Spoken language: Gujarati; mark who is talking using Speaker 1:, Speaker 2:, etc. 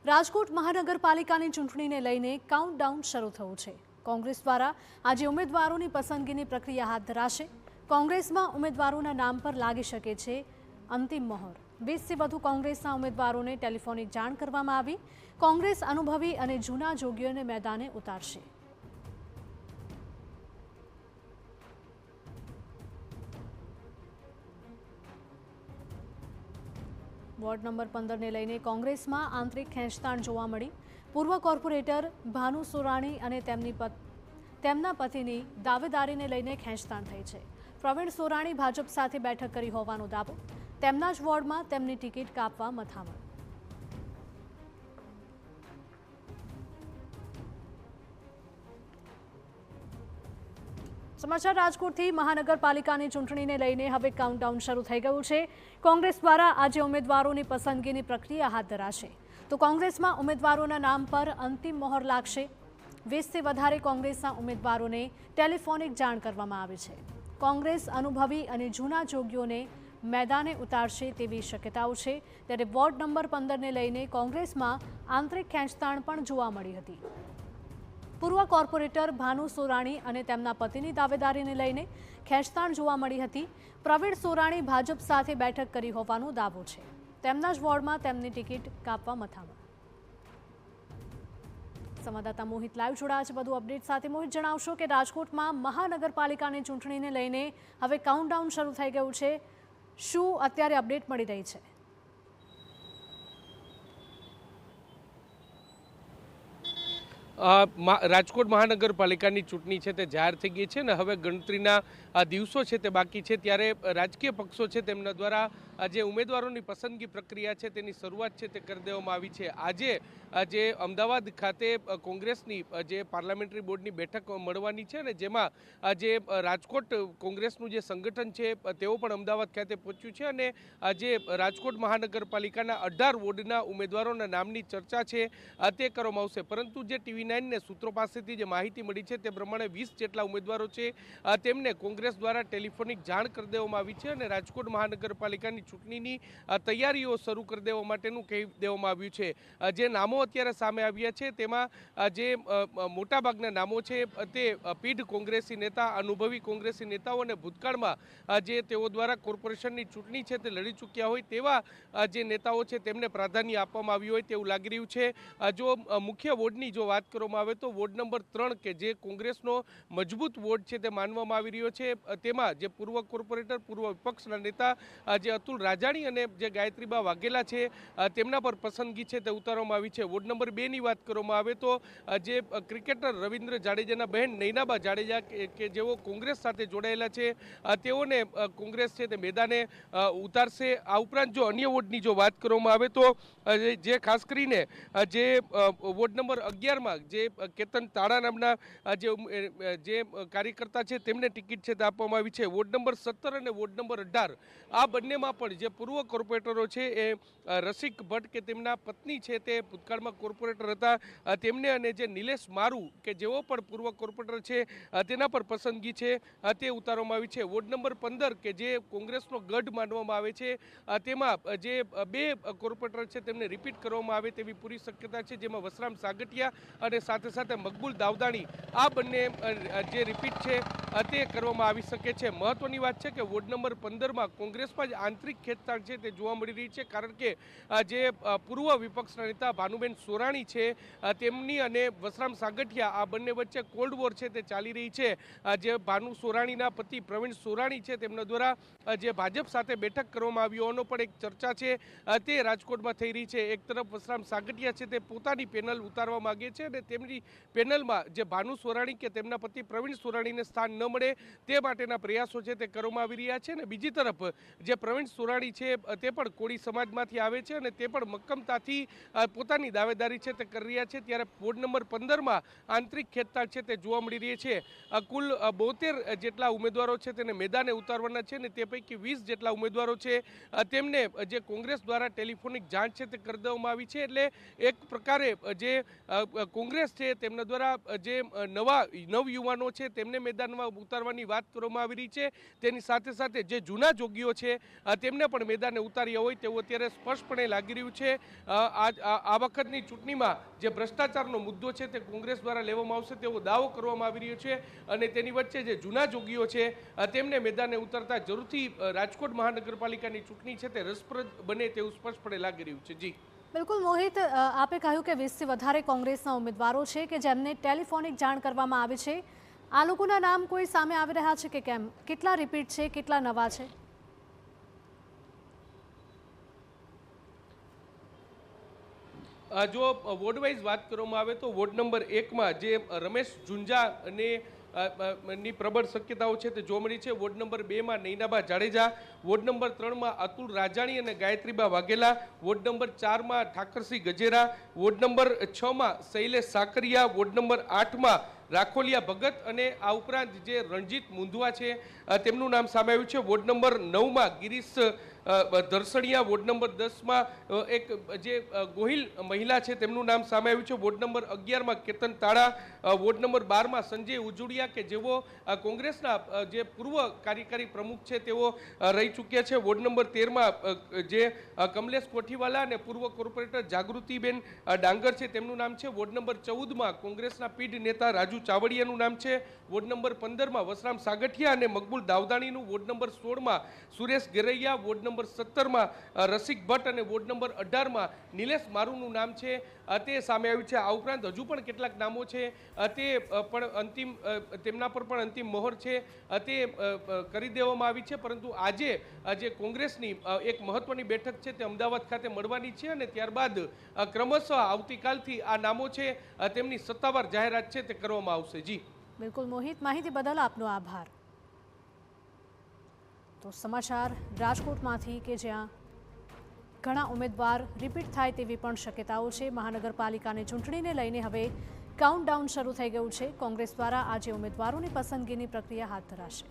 Speaker 1: રાજકોટ મહાનગરપાલિકાની ચૂંટણીને લઈને કાઉન્ટડાઉન શરૂ થયું છે। કોંગ્રેસ દ્વારા આજે ઉમેદવારોની પસંદગીની પ્રક્રિયા હાથ ધરાશે। કોંગ્રેસમાં ઉમેદવારોના નામ પર લાગી શકે છે અંતિમ મહોર। 20થી વધુ કોંગ્રેસના ઉમેદવારોને ટેલિફોનિક જાણ કરવામાં આવી। કોંગ્રેસ અનુભવી અને જૂના જોગીઓને મેદાને ઉતારશે। વોર્ડ નંબર 15 ને લઈને કોંગ્રેસમાં આંતરિક ખેંચતાણ જોવા મળી। પૂર્વ કોર્પોરેટર ભાનુ સોરાણી અને તેમના પતિની દાવેદારીને લઈને ખેંચતાણ થઈ છે। પ્રવીણ સોરાણી ભાજપ સાથે બેઠક કરી હોવાનો દાવો। તેમના જ વોર્ડમાં તેમની ટિકિટ કાપવા મથામણ। સમાચાર રાજકોટથી મહાનગરપાલિકાની ચૂંટણીને લઈને હવે કાઉન્ટડાઉન શરૂ થઈ ગયું છે। કોંગ્રેસ દ્વારા આજે ઉમેદવારોની પસંદગીની પ્રક્રિયા હાથ ધરાશે। તો કોંગ્રેસમાં ઉમેદવારોના નામ પર અંતિમ મહોર લાગશે। 20થી વધારે કોંગ્રેસના ઉમેદવારોને ટેલિફોનિક જાણ કરવામાં આવી છે। કોંગ્રેસ અનુભવી અને જૂના જોગીઓને મેદાને ઉતારશે તેવી શક્યતાઓ છે। ત્યારે વોર્ડ નંબર 15ને લઈને કોંગ્રેસમાં આંતરિક ખેંચતાણ પણ જોવા મળી હતી। પૂર્વ કોર્પોરેટર ભાનુ સોરાણી અને તેમના પતિની દાવેદારીને લઈને ખેંચતાણ જોવા મળી હતી। પ્રવીણ સોરાણી ભાજપ સાથે બેઠક કરી હોવાનો દાવો છે। તેમના જ વોર્ડમાં તેમની ટિકિટ કાપવા મથામણ। સંવાદદાતા મોહિત લાઈવ જોડાયા છે વધુ અપડેટ સાથે। મોહિત, જણાવશો કે રાજકોટમાં મહાનગરપાલિકાની ચૂંટણીને લઈને હવે કાઉન્ટડાઉન શરૂ થઈ ગયું છે। શું અત્યારે અપડેટ મળી રહી છે?
Speaker 2: રાજકોટ મહાનગરપાલિકાની ચૂંટણી છે તે જાહેર થઈ ગઈ છે ને હવે ગણતરીના દિવસો છે તે બાકી છે। ત્યારે રાજકીય પક્ષો છે તેમના દ્વારા જે ઉમેદવારોની પસંદગી પ્રક્રિયા છે તેની શરૂઆત છે તે કરી દેવામાં આવી છે। આજે જે અમદાવાદ ખાતે કોંગ્રેસની જે પાર્લામેન્ટરી બોર્ડની બેઠક મળવાની છે ને જેમાં જે રાજકોટ કોંગ્રેસનું જે સંગઠન છે તેઓ પણ અમદાવાદ ખાતે પહોંચ્યું છે અને જે રાજકોટ મહાનગરપાલિકાના 18 વોર્ડના ઉમેદવારોના નામની ચર્ચા છે તે કરવામાં આવશે। પરંતુ જે ટીવી ને સૂત્રો પાસેથી જે માહિતી મળી છે તે પ્રમાણે 20 જેટલા ઉમેદવારો છે તેમને કોંગ્રેસ દ્વારા ટેલિફોનિક જાણ કરી દેવામાં આવી છે અને રાજકોટ મહાનગરપાલિકાની ચૂંટણીની તૈયારીઓ શરૂ કરી દેવા માટેનું કહી દેવામાં આવ્યું છે। જે નામો અત્યારે સામે આવ્યા છે તેમાં જે મોટાભાગના નામો છે તે પીઢ કોંગ્રેસી નેતા, અનુભવી કોંગ્રેસી મુદ્દાઓ અને ભૂતકાળમાં જે તેઓ દ્વારા કોર્પોરેશનની ચૂંટણી છે તે લડી ચૂક્યા હોય તેવા જે નેતાઓ છે તેમને પ્રાધાન્ય આપવામાં આવ્યું હોય તેવું લાગી રહ્યું છે। જો મુખ્ય વોર્ડની જો વાત કરવામાં આવે તો વોર્ડ નંબર 3 કે જે કોંગ્રેસનો મજબૂત વોર્ડ છે તે માનવામાં આવી રહ્યો છે તેમાં જે પૂર્વ કોર્પોરેટર, પૂર્વ વિપક્ષના નેતા જે અતુલ રાજાણી અને જે ગાયત્રીબા વાઘેલા છે તેમના પર પસંદગી છે તે ઉતારવામાં આવી છે। વોર્ડ નંબર 2 ની વાત કરવામાં આવે તો જે ક્રિકેટર રવિન્દ્ર જાડેજાના બહેન નૈનાબા જાડેજા કે જેઓ કોંગ્રેસ સાથે જોડાયેલા છે તેઓને કોંગ્રેસ છે તે મેદાને ઉતારશે। આ ઉપરાંત જો અન્ય વોર્ડની જો વાત કરવામાં આવે તો જે ખાસ કરીને જે વોર્ડ નંબર 11માં જે કેતન તાળા નામના જે કાર્યકર્તા છે તેમને ટિકિટ છે તે આપવામાં આવી છે। વોર્ડ નંબર 17 અને વોર્ડ નંબર 18 આ બંનેમાં પણ જે પૂર્વ કોર્પોરેટરો છે એ રસિક ભટ્ટ કે તેમના પત્ની છે તે ભૂતકાળમાં કોર્પોરેટર હતા તેમને અને જે નિલેશ મારુ કે જેઓ પણ પૂર્વ કોર્પોરેટર છે તેના પર પસંદગી છે તે ઉતારવામાં આવી છે। વોર્ડ નંબર 15 કે જે કોંગ્રેસનો ગઢ માનવામાં આવે છે તેમાં જે 2 કોર્પોરેટર છે તેમને રિપીટ કરવામાં આવે તેવી પૂરી શક્યતા છે, જેમાં વસરામ સાગઠિયા અને સાથે સાથે મકબૂલ દાવદાણી આ બંને જે રિપીટ છે તે કરવામાં આવી શકે છે। મહત્વની વાત છે કે વોર્ડ નંબર 15માં કોંગ્રેસમાં જ આંતરિક ખેંચતાણ છે તે જોવા મળી રહી છે, કારણ કે જે પૂર્વ વિપક્ષના નેતા ભાનુબેન સોરાણી છે તેમની અને વસરામ સાગઠિયા આ બંને વચ્ચે કોલ્ડ વોર છે તે ચાલી રહી છે। જે ભાનુ સોરાણીના પતિ પ્રવીણ સોરાણી છે તેમના દ્વારા જે ભાજપ સાથે બેઠક કરવામાં આવી હોવાનો પણ એક ચર્ચા છે તે રાજકોટમાં થઈ રહી છે। એક તરફ વસરામ સાગઠિયા છે તે પોતાની પેનલ ઉતારવા માંગે છે અને તેમની પેનલમાં જે ભાનુ સોરાણી કે તેમના પતિ પ્રવીણ સોરાણીને સ્થાન ન મળે તે માટેના પ્રયાસો છે તે કરવામાં આવી રહ્યા છે। અને બીજી તરફ જે પ્રવીણ સોરાણી છે તે પણ કોળી સમાજમાંથી આવે છે અને તે પણ મક્કમતાથી પોતાની દાવેદારી છે તે કરી રહ્યા છે। ત્યારે વોર્ડ નંબર 15માં આંતરિક ખેંચતાણ છે તે જોવા મળી રહી છે। કુલ 72 જેટલા ઉમેદવારો છે તેને મેદાને ઉતારવાના છે અને તે પૈકી 20 જેટલા ઉમેદવારો છે તેમને જે કોંગ્રેસ દ્વારા ટેલિફોનિક જાંચ છે તે કરી દેવામાં આવી છે। એટલે એક પ્રકારે જે કોંગ્રેસ છે તેમના દ્વારા જે નવયુવાનો છે તેમને મેદાનમાં ઉતારવાની વાત કરવામાં આવી રહી છે. તેની સાથે સાથે જે જૂના જોગીઓ છે તેમને પણ મેદાને ઉતાર્યા હોય તેવું અત્યારે સ્પષ્ટપણે લાગી રહ્યું છે. આ વખતની ચૂંટણીમાં જે ભ્રષ્ટાચારનો મુદ્દો છે તે કોંગ્રેસ દ્વારા લેવામાં આવશે તેવો દાવો કરવામાં આવી રહ્યો છે અને તેની વચ્ચે જે જૂના જોગીઓ છે તેમને મેદાને ઉતરતા જરૂરથી રાજકોટ મહાનગરપાલિકાની ચૂંટણી છે તે રસપ્રદ બને તેવું સ્પષ્ટપણે લાગી રહ્યું છે. જી
Speaker 1: બિલકુલ મોહિત, આપે કહ્યું કે 20થી વધારે કોંગ્રેસના ઉમેદવારો છે કે જેમને ટેલિફોનિક જાણ કરવામાં આવી છે. આ લોકોના નામ કોઈ સામે આવી રહ્યા છે કે કેમ? કેટલા રિપીટ છે, કેટલા નવા છે?
Speaker 2: જો વોર્ડ વાઇઝ વાત કરવામાં આવે તો વોર્ડ નંબર 1માં જે રમેશ ઝુંઝા અને ની પ્રબળ શક્યતાઓ છે તે જોવા મળી છે. વોર્ડ નંબર 2માં નૈનાબા જાડેજા, વોર્ડ નંબર 3માં અતુલ રાજાણી અને ગાયત્રીબા વાઘેલા, વોર્ડ નંબર 4માં ઠાકરસિંહ ગજેરા, વોર્ડ નંબર 6માં શૈલેષ સાકરિયા, વોર્ડ નંબર 8માં રાખોલિયા ભગત અને આ ઉપરાંત જે રણજીત મુંધવા છે તેમનું નામ સામે આવ્યું છે. વોર્ડ નંબર 9માં ગિરીશ દર્શણિયા, વોર્ડ નંબર 10માં એક જે ગોહિલ મહિલા છે તેમનું નામ સામે આવ્યું છે. વોર્ડ નંબર 11માં કેતન તાળા, વોર્ડ નંબર 12માં સંજય ઉજુડિયા કે જેઓ કોંગ્રેસના જે પૂર્વ કાર્યકારી પ્રમુખ છે તેઓ રહી ચૂક્યા છે. વોર્ડ નંબર 13માં જે કમલેશ કોઠીવાલા અને પૂર્વ કોર્પોરેટર જાગૃતિબેન ડાંગર છે તેમનું નામ છે. વોર્ડ નંબર 14માં કોંગ્રેસના પીઢ નેતા રાજુ ચાવડિયાનું નામ છે. વોર્ડ નંબર 15માં વસરામ સાગઠિયા અને મકબૂલ દાવદાણીનું, વોર્ડ નંબર 16માં સુરેશ ગેરૈયા, વોર્ડ નંબર 17માં રસિક ભટ્ટ અને વોર્ડ નંબર 18માં નિલેશ મારુનું નામ છે તે સામે આવ્યું છે. આ ઉપરાંત હજુ પણ કેટલાક નામો છે તે પણ અંતિમ તેમના પર પણ અંતિમ મહોર છે તે કરી દેવામાં આવી છે. પરંતુ આજે જે કોંગ્રેસની એક મહત્વની બેઠક છે તે અમદાવાદ ખાતે મળવાની છે અને ત્યારબાદ ક્રમશઃ આવતીકાલથી આ નામો છે તેમની સત્તાવાર જાહેરાત છે તે કરવામાં આવશે. જી
Speaker 1: બિલકુલ મોહિત, માહિતી બદલ આપનો આભાર. તો સમાચાર રાજકોટમાંથી કે જ્યાં ઘણા ઉમેદવાર રિપીટ થાય તેવી પણ શક્યતાઓ છે. મહાનગરપાલિકાની ચૂંટણીને લઈને હવે કાઉન્ટડાઉન શરૂ થઈ ગયું છે. કોંગ્રેસ દ્વારા આજે ઉમેદવારોની પસંદગીની પ્રક્રિયા હાથ ધરાશે.